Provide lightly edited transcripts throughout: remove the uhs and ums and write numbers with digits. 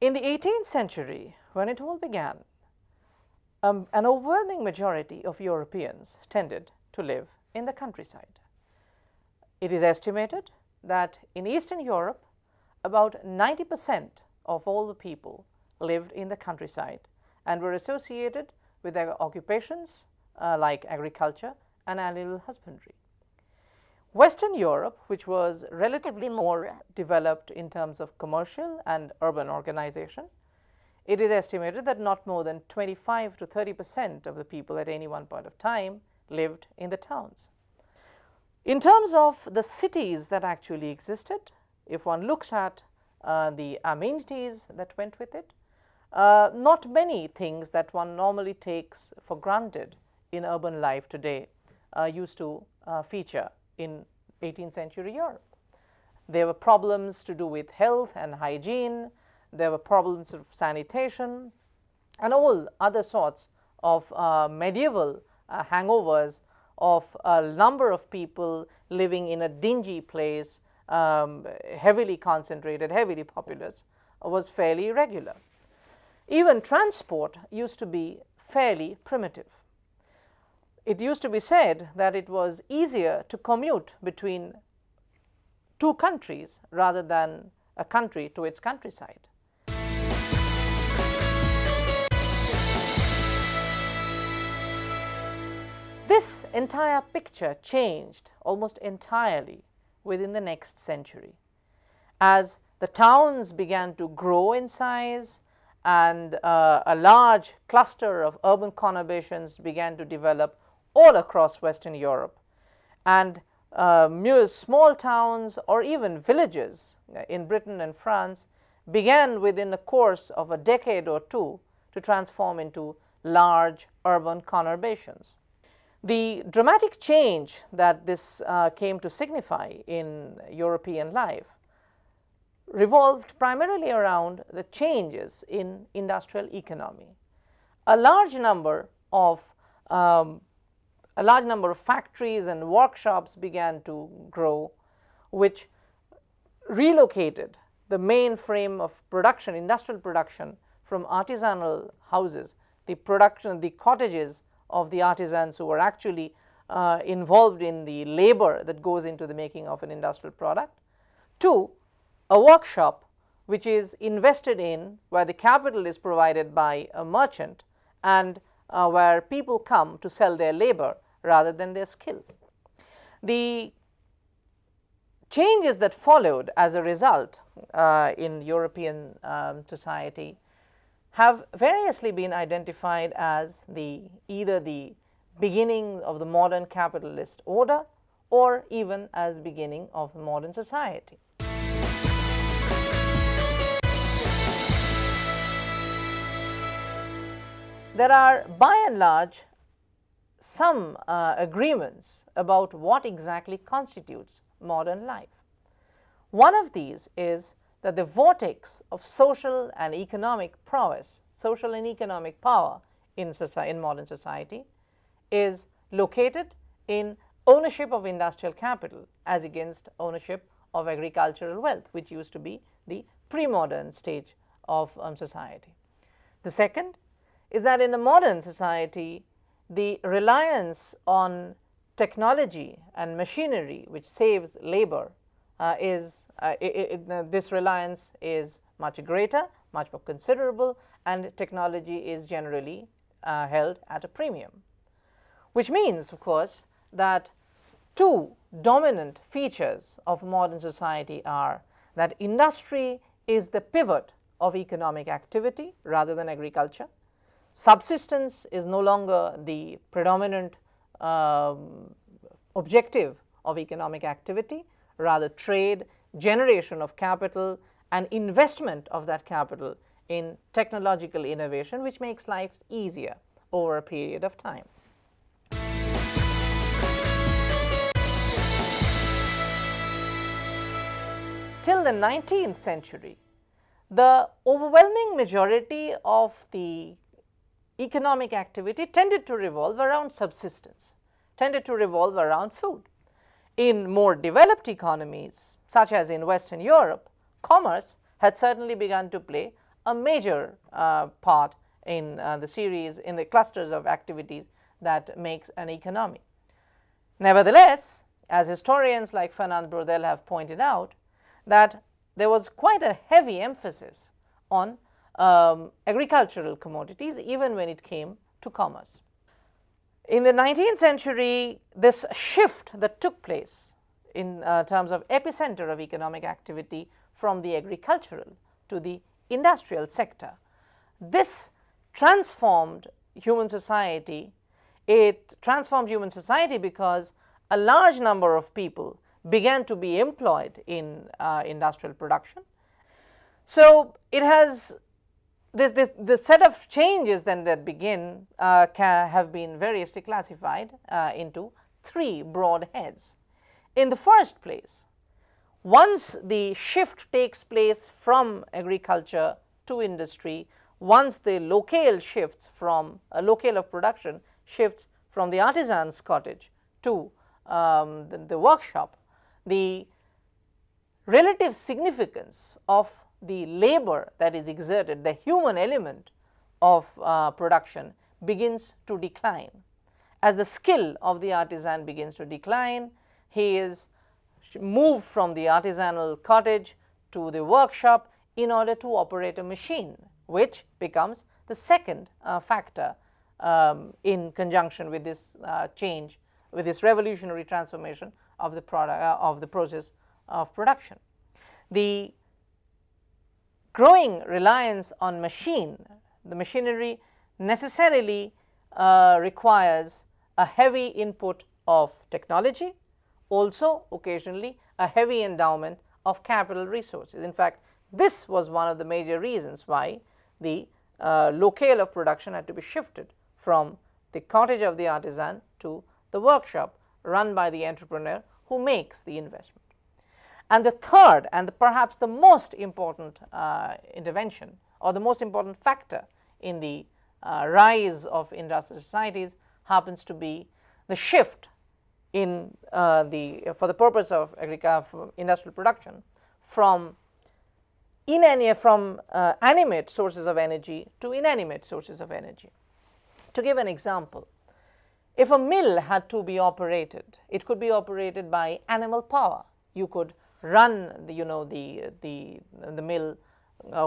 In the 18th century, when it all began, an overwhelming majority of Europeans tended to live in the countryside. It is estimated that in Eastern Europe, about 90% of all the people lived in the countryside and were associated with their occupations like agriculture and animal husbandry. Western Europe, which was relatively more developed in terms of commercial and urban organization, it is estimated that not more than 25 to 30% of the people at any one point of time lived in the towns. In terms of the cities that actually existed, if one looks at the amenities that went with it, not many things that one normally takes for granted in urban life today used to feature in 18th century Europe. There were problems to do with health and hygiene, there were problems of sanitation and all other sorts of medieval hangovers of a number of people living in a dingy place, heavily concentrated, heavily populous, was fairly regular. Even transport used to be fairly primitive. It used to be said that it was easier to commute between two countries rather than a country to its countryside. This entire picture changed almost entirely within the next century. As the towns began to grow in size and a large cluster of urban conurbations began to develop all across Western Europe, and small towns or even villages in Britain and France began within the course of a decade or two to transform into large urban conurbations. The dramatic change that this came to signify in European life revolved primarily around the changes in industrial economy. A large number of factories and workshops began to grow, which relocated the main frame of production, industrial production, from artisanal houses, the cottages of the artisans who were actually involved in the labor that goes into the making of an industrial product, to a workshop which is invested in, where the capital is provided by a merchant and where people come to sell their labor rather than their skill. The changes that followed as a result in European society have variously been identified as either the beginning of the modern capitalist order or even as beginning of modern society. There are by and large some agreements about what exactly constitutes modern life. One of these is that the vortex of social and economic prowess, social and economic power in modern society is located in ownership of industrial capital as against ownership of agricultural wealth, which used to be the pre-modern stage of society. The second is that in a modern society, the reliance on technology and machinery which saves labor this reliance is much greater, much more considerable, and technology is generally held at a premium. Which means, of course, that two dominant features of modern society are that industry is the pivot of economic activity rather than agriculture. Subsistence is no longer the predominant objective of economic activity, rather trade, generation of capital and investment of that capital in technological innovation, which makes life easier over a period of time. Till the 19th century, the overwhelming majority of the economic activity tended to revolve around subsistence, tended to revolve around food. In more developed economies, such as in Western Europe, commerce had certainly begun to play a major part in the series, in the clusters of activities that makes an economy. Nevertheless, as historians like Fernand Braudel have pointed out, that there was quite a heavy emphasis on agricultural commodities even when it came to commerce. In the 19th century, this shift that took place in terms of epicenter of economic activity from the agricultural to the industrial sector, this transformed human society. It transformed human society because a large number of people began to be employed in industrial production. So it has the set of changes then that begin have been variously classified into three broad heads. In the first place, once the shift takes place from agriculture to industry, once the locale shifts from a locale of production shifts from the artisan's cottage to the workshop, the relative significance of the labor that is exerted, the human element of production begins to decline. As the skill of the artisan begins to decline, he is moved from the artisanal cottage to the workshop in order to operate a machine, which becomes the second factor in conjunction with this change, with this revolutionary transformation of the product of the process of production. The growing reliance on the machinery necessarily requires a heavy input of technology, also occasionally a heavy endowment of capital resources. In fact, this was one of the major reasons why the locale of production had to be shifted from the cottage of the artisan to the workshop run by the entrepreneur who makes the investment. And the third and perhaps the most important intervention, or the most important factor in the rise of industrial societies, happens to be the shift in for the purpose of industrial production from animate sources of energy to inanimate sources of energy. To give an example, if a mill had to be operated, it could be operated by animal power. You could run the mill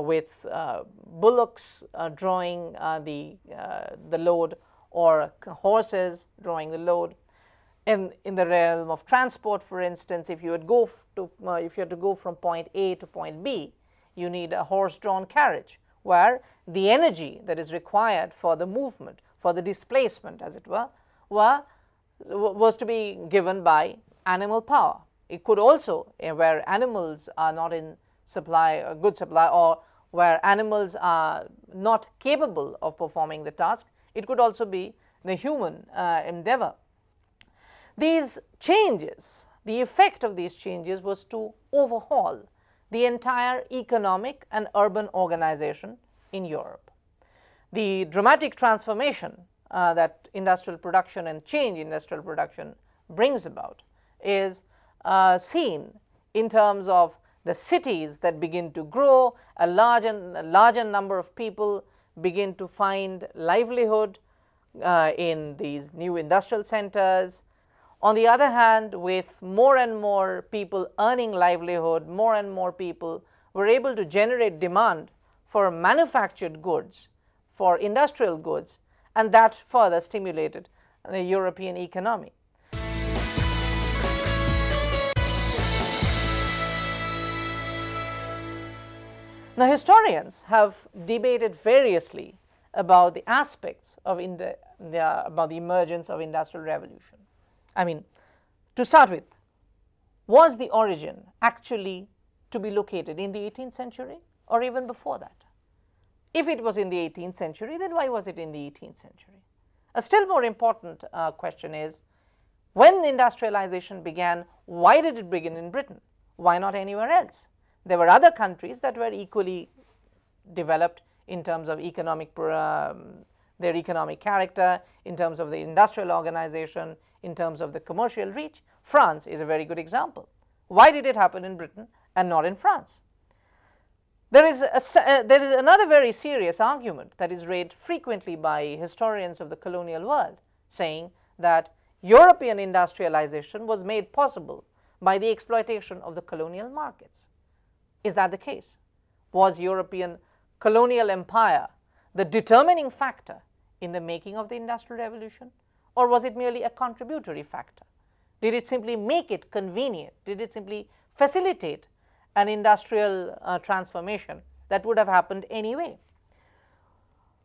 with bullocks drawing the load, or horses drawing the load. In the realm of transport, for instance, if you had to go from point A to point B, you need a horse-drawn carriage, where the energy that is required for the movement, for the displacement, as it were, was to be given by animal power. It could also, where animals are not in good supply, or where animals are not capable of performing the task, it could also be the human endeavor. These changes, the effect of these changes was to overhaul the entire economic and urban organization in Europe. The dramatic transformation that industrial production and change in industrial production brings about is seen in terms of the cities that begin to grow. A larger number of people begin to find livelihood in these new industrial centers. On the other hand, with more and more people earning livelihood, more and more people were able to generate demand for manufactured goods, for industrial goods, and that further stimulated the European economy. Now, historians have debated variously about the aspects of about the emergence of industrial revolution. I mean, to start with, was the origin actually to be located in the 18th century or even before that? If it was in the 18th century, then why was it in the 18th century? A still more important question is, when industrialization began, why did it begin in Britain? Why not anywhere else? There were other countries that were equally developed in terms of their economic character, in terms of the industrial organization, in terms of the commercial reach. France is a very good example. Why did it happen in Britain and not in France? There is another very serious argument that is raised frequently by historians of the colonial world, saying that European industrialization was made possible by the exploitation of the colonial markets. Is that the case? Was European colonial empire the determining factor in the making of the Industrial Revolution, or was it merely a contributory factor? Did it simply make it convenient? Did it simply facilitate an industrial transformation that would have happened anyway?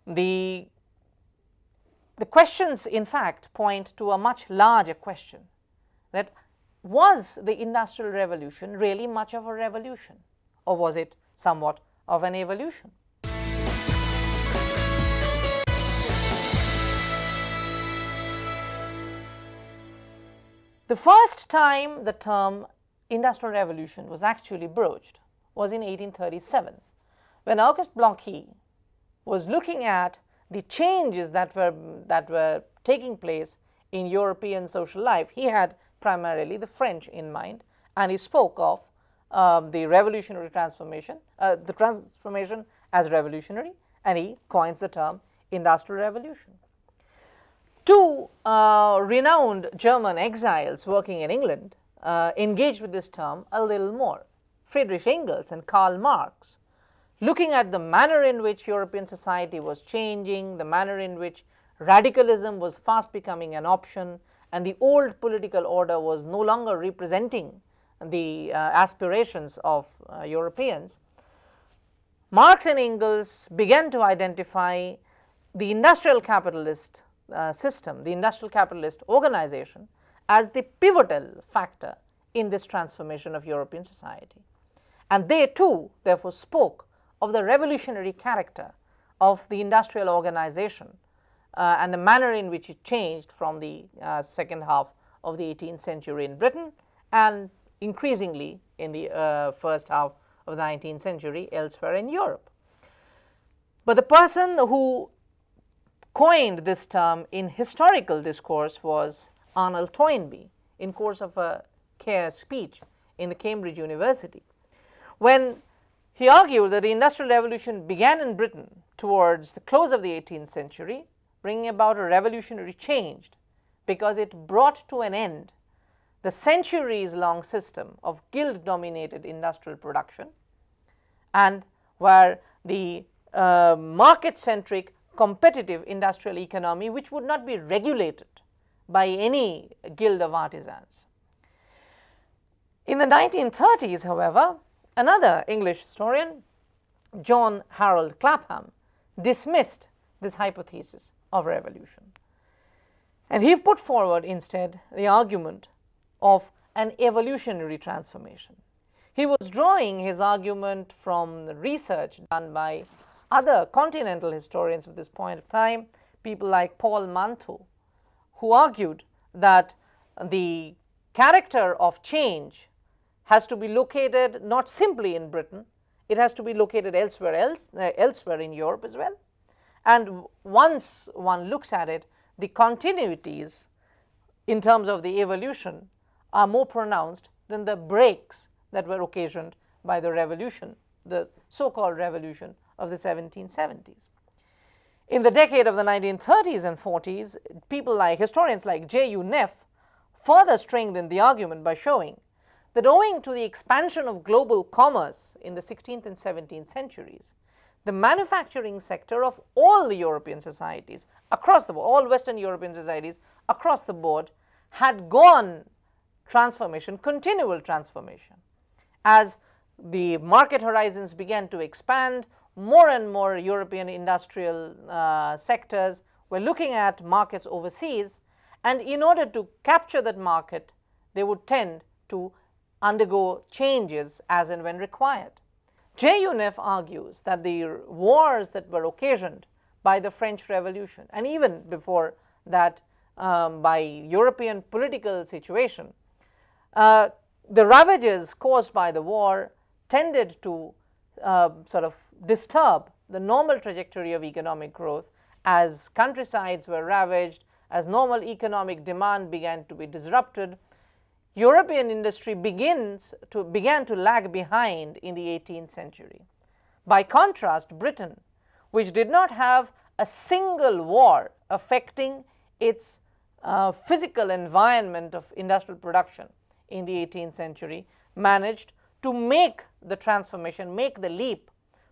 The questions, in fact, point to a much larger question, that was the Industrial Revolution really much of a revolution, or was it somewhat of an evolution? The first time the term Industrial Revolution was actually broached was in 1837, when Auguste Blanqui was looking at the changes that were taking place in European social life. He had primarily the French in mind, and he spoke of the revolutionary transformation, the transformation as revolutionary, and he coins the term Industrial Revolution. Two renowned German exiles working in England engaged with this term a little more, Friedrich Engels and Karl Marx, looking at the manner in which European society was changing, the manner in which radicalism was fast becoming an option, and the old political order was no longer representing the aspirations of Europeans. Marx and Engels began to identify the industrial capitalist system, the industrial capitalist organization, as the pivotal factor in this transformation of European society. And they too therefore spoke of the revolutionary character of the industrial organization and the manner in which it changed from the second half of the 18th century in Britain and increasingly in the first half of the 19th century elsewhere in Europe. But the person who coined this term in historical discourse was Arnold Toynbee in course of a Caird speech in the Cambridge University, when he argued that the Industrial Revolution began in Britain towards the close of the 18th century, bringing about a revolutionary change because it brought to an end the centuries-long system of guild-dominated industrial production, and where the market-centric competitive industrial economy, which would not be regulated by any guild of artisans. In the 1930s, however, another English historian, John Harold Clapham, dismissed this hypothesis of revolution, and he put forward instead the argument of an evolutionary transformation. He was drawing his argument from the research done by other continental historians of this point of time, people like Paul Manteau, who argued that the character of change has to be located not simply in Britain, it has to be located elsewhere in Europe as well. And once one looks at it, the continuities in terms of the evolution are more pronounced than the breaks that were occasioned by the revolution, the so-called revolution of the 1770s. In the decade of the 1930s and 40s, historians like J.U. Neff further strengthened the argument by showing that owing to the expansion of global commerce in the 16th and 17th centuries, the manufacturing sector of all the European societies across the board, all Western European societies across the board, had gone transformation, continual transformation. As the market horizons began to expand, more and more European industrial sectors were looking at markets overseas, and in order to capture that market, they would tend to undergo changes as and when required. J.U. Neff argues that the wars that were occasioned by the French Revolution, and even before that by European political situation, the ravages caused by the war tended to sort of disturb the normal trajectory of economic growth as countrysides were ravaged, as normal economic demand began to be disrupted. European industry began to lag behind in the 18th century. By contrast, Britain, which did not have a single war affecting its physical environment of industrial production in the 18th century, managed to make the transformation, make the leap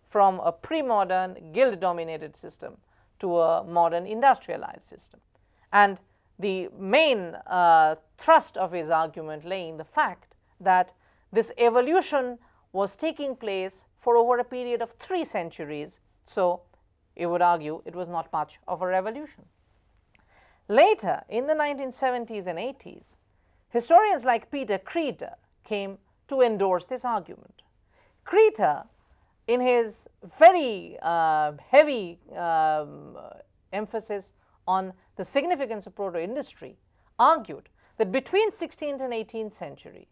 from a pre-modern guild-dominated system to a modern industrialized system. And the main thrust of his argument lay in the fact that this evolution was taking place for over a period of 3 centuries, so he would argue it was not much of a revolution. Later, in the 1970s and 80s, historians like Peter Krieter came to endorse this argument. Krieter, in his very heavy emphasis on the significance of proto-industry, argued that between 16th and 18th century,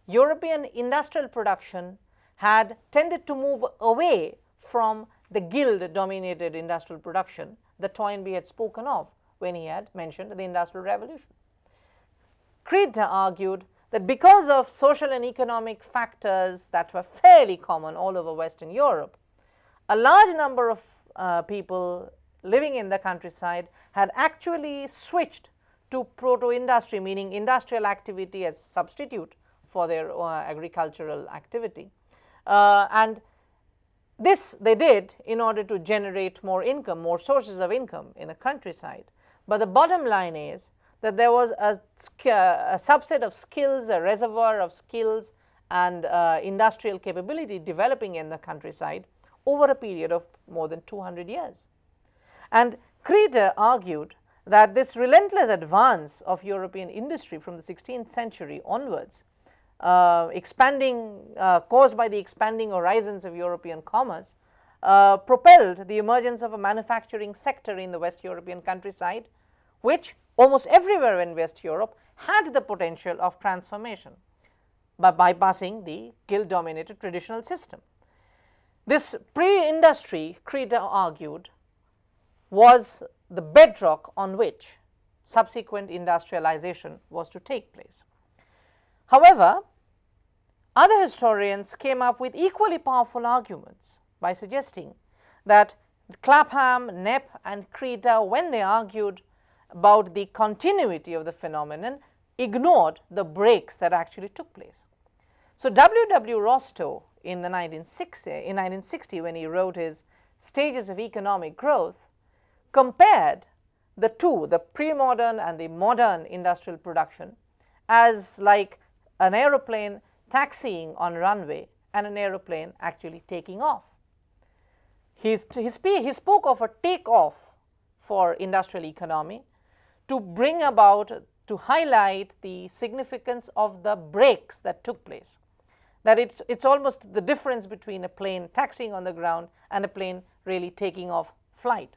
European industrial production had tended to move away from the guild-dominated industrial production that Toynbee had spoken of when he had mentioned the Industrial Revolution. Krieter argued that because of social and economic factors that were fairly common all over Western Europe, a large number of people living in the countryside had actually switched to proto-industry, meaning industrial activity as substitute for their agricultural activity. And this they did in order to generate more income, more sources of income in the countryside. But the bottom line is that there was a subset of skills, a reservoir of skills and industrial capability developing in the countryside over a period of more than 200 years. And Krieter argued that this relentless advance of European industry from the 16th century onwards, caused by the expanding horizons of European commerce, propelled the emergence of a manufacturing sector in the West European countryside, which almost everywhere in West Europe had the potential of transformation by bypassing the guild-dominated traditional system. This pre-industry, Krieter argued, was the bedrock on which subsequent industrialization was to take place. However, other historians came up with equally powerful arguments by suggesting that Clapham, Knepp and Krieter, when they argued about the continuity of the phenomenon, ignored the breaks that actually took place. So W. W. Rostow in 1960, when he wrote his Stages of Economic Growth, compared the two, the pre-modern and the modern industrial production, as like an aeroplane taxiing on runway and an aeroplane actually taking off. He spoke of a takeoff for industrial economy to bring about, to highlight the significance of the breaks that took place. That it's almost the difference between a plane taxiing on the ground and a plane really taking off flight.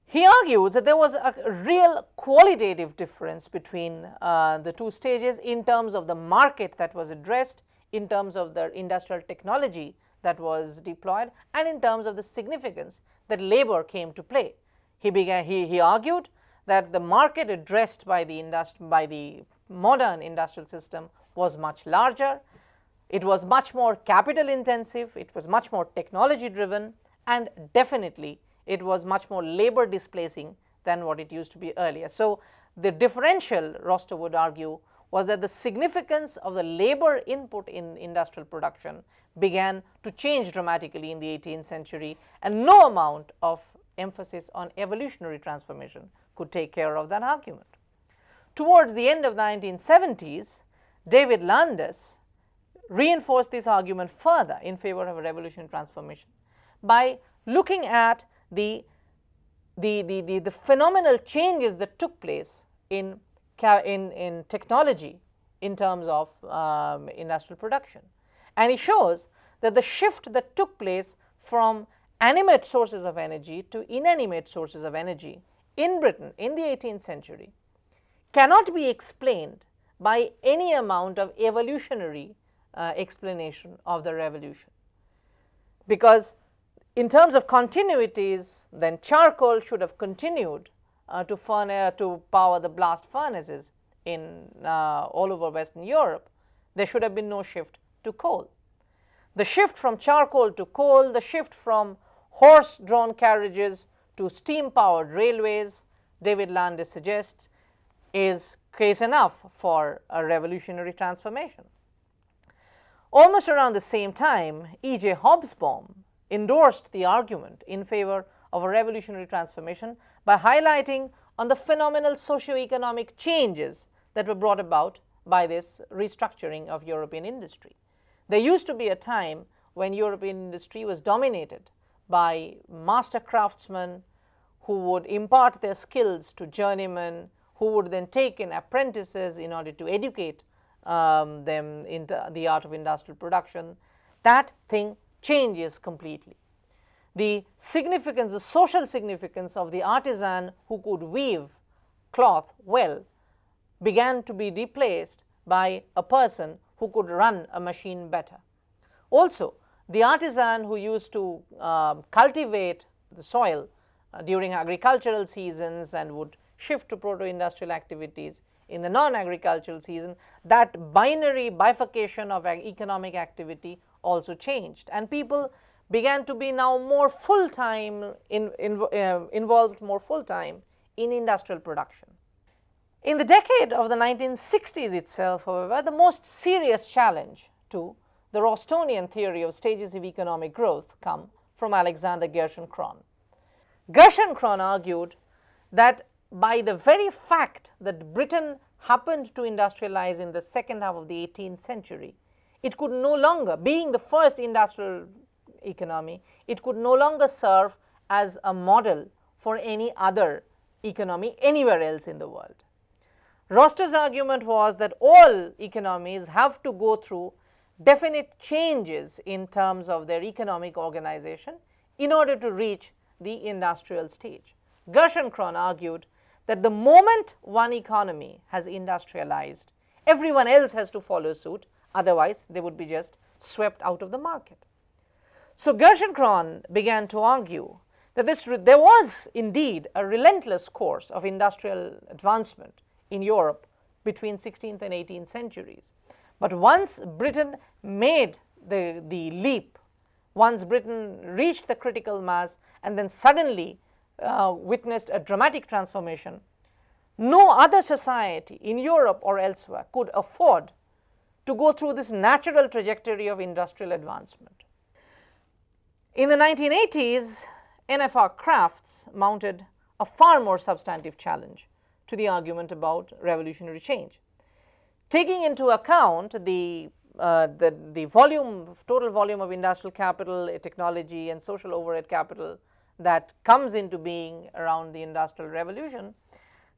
He argues that there was a real qualitative difference between the two stages in terms of the market that was addressed, in terms of the industrial technology that was deployed, and in terms of the significance that labor came to play. He argued that the market addressed by the modern industrial system was much larger, it was much more capital intensive, it was much more technology driven, and definitely it was much more labor displacing than what it used to be earlier. So the differential, Rostow would argue, was that the significance of the labor input in industrial production began to change dramatically in the 18th century, and no amount of emphasis on evolutionary transformation could take care of that argument. Towards the end of the 1970s, David Landis reinforced this argument further in favor of a revolutionary transformation by looking at the phenomenal changes that took place in technology in terms of industrial production. And he shows that the shift that took place from animate sources of energy to inanimate sources of energy in Britain in the 18th century cannot be explained by any amount of evolutionary explanation of the revolution. Because in terms of continuities, then charcoal should have continued to power the blast furnaces in all over Western Europe. There should have been no shift to coal. The shift from charcoal to coal, the shift from horse-drawn carriages to steam-powered railways, David Landis suggests, is case enough for a revolutionary transformation. Almost around the same time, E.J. Hobsbawm endorsed the argument in favor of a revolutionary transformation by highlighting on the phenomenal socio-economic changes that were brought about by this restructuring of European industry. There used to be a time when European industry was dominated by master craftsmen who would impart their skills to journeymen, who would then take in apprentices in order to educate them into the art of industrial production. That thing changes completely. The significance, the social significance of the artisan who could weave cloth well began to be replaced by a person who could run a machine better. Also, the artisan who used to cultivate the soil during agricultural seasons and would shift to proto-industrial activities in the non-agricultural season, that binary bifurcation of economic activity also changed, and people began to be now more full-time involved more full-time in industrial production. In the decade of the 1960s itself, however, the most serious challenge to the Rostonian theory of stages of economic growth come from Alexander Gerschenkron. Gerschenkron argued that by the very fact that Britain happened to industrialize in the second half of the 18th century, it could no longer, being the first industrial economy, it could no longer serve as a model for any other economy anywhere else in the world. Roster's argument was that all economies have to go through definite changes in terms of their economic organization in order to reach the industrial stage. Gerschenkron argued that the moment one economy has industrialized, everyone else has to follow suit, otherwise they would be just swept out of the market. So Gerschenkron began to argue that there was indeed a relentless course of industrial advancement in Europe between 16th and 18th centuries. But once Britain made the leap, once Britain reached the critical mass and then suddenly witnessed a dramatic transformation, no other society in Europe or elsewhere could afford to go through this natural trajectory of industrial advancement. In the 1980s, NFR Crafts mounted a far more substantive challenge to the argument about revolutionary change. Taking into account the total volume of industrial capital, technology and social overhead capital that comes into being around the Industrial Revolution,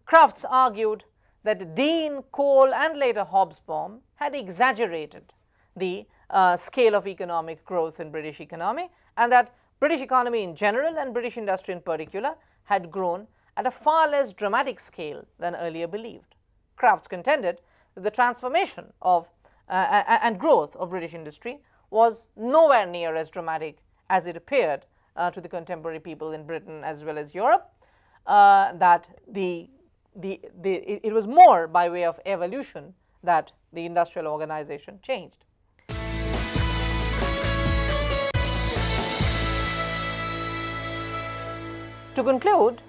Crafts argued that Dean, Cole and later Hobsbawm had exaggerated the scale of economic growth in British economy, and that British economy in general and British industry in particular had grown at a far less dramatic scale than earlier believed. Crafts contended that the transformation of and growth of British industry was nowhere near as dramatic as it appeared to the contemporary people in Britain as well as Europe, that it was more by way of evolution that the industrial organization changed. To conclude,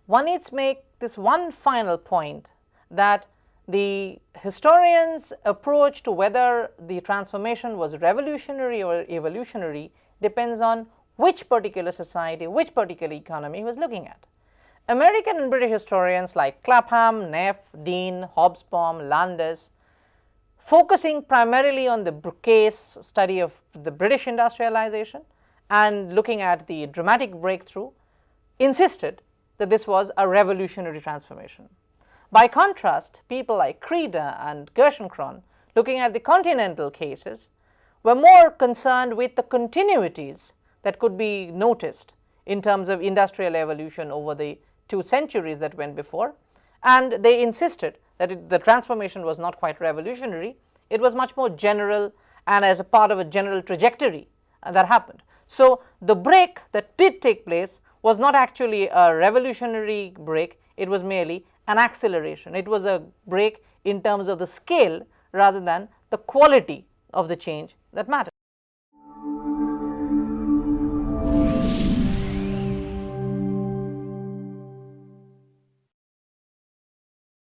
one needs to make this one final point, that the historians' approach to whether the transformation was revolutionary or evolutionary depends on which particular society, which particular economy he was looking at. American and British historians like Clapham, Neff, Dean, Hobsbawm, Landis, focusing primarily on the case study of the British industrialization and looking at the dramatic breakthrough, insisted that this was a revolutionary transformation. By contrast, people like Creeder and Gerschenkron, looking at the continental cases, were more concerned with the continuities that could be noticed in terms of industrial evolution over the 2 centuries that went before, and they insisted that the transformation was not quite revolutionary, it was much more general and as a part of a general trajectory that happened. So the break that did take place was not actually a revolutionary break, it was merely an acceleration. It was a break in terms of the scale rather than the quality of the change that mattered.